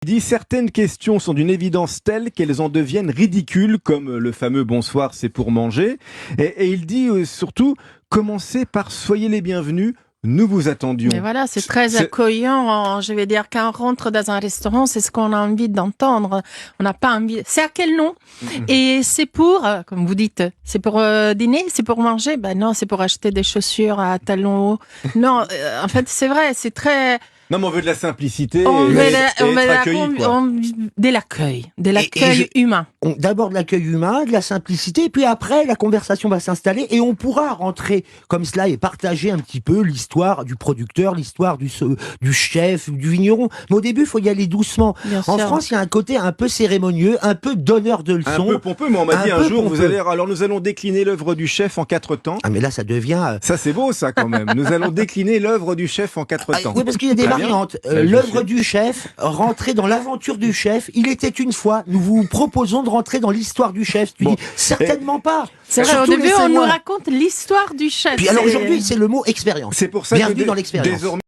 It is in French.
Il dit certaines questions sont d'une évidence telle qu'elles en deviennent ridicules, comme le fameux bonsoir c'est pour manger. Et il dit surtout commencez par soyez les bienvenus, nous vous attendions. Mais voilà, c'est très accueillant. Je vais dire, quand on rentre dans un restaurant, c'est ce qu'on a envie d'entendre. On n'a pas envie. C'est à quel nom? Et c'est pour, comme vous dites, c'est pour dîner, c'est pour manger. Ben non, c'est pour acheter des chaussures à talons hauts. Non, en fait, c'est vrai, c'est très. Non, mais on veut de la simplicité On veut être accueilli, quoi. de l'accueil humain. D'abord de l'accueil humain, de la simplicité, et puis après, la conversation va s'installer et on pourra rentrer comme cela et partager un petit peu l'histoire du producteur, l'histoire du chef, du vigneron. Mais au début, il faut y aller doucement. En France, il y a un côté un peu cérémonieux, un peu donneur de leçons. Un peu pompeux, mais on m'a dit un jour, alors nous allons décliner l'œuvre du chef en 4 temps. Ah, mais là, ça devient... Ça, c'est beau, ça, quand même. Nous allons décliner l'œuvre du chef en 4 temps. Oui, parce qu'il y a des variantes. L'œuvre du chef, rentrer dans l'aventure du chef. Il était une fois. Nous vous proposons de rentrer dans l'histoire du chef. Tu dis certainement pas. C'est vrai, au début, on nous raconte l'histoire du chef. Puis alors aujourd'hui, c'est le mot expérience. C'est pour ça Bienvenue dans l'expérience. Désormais,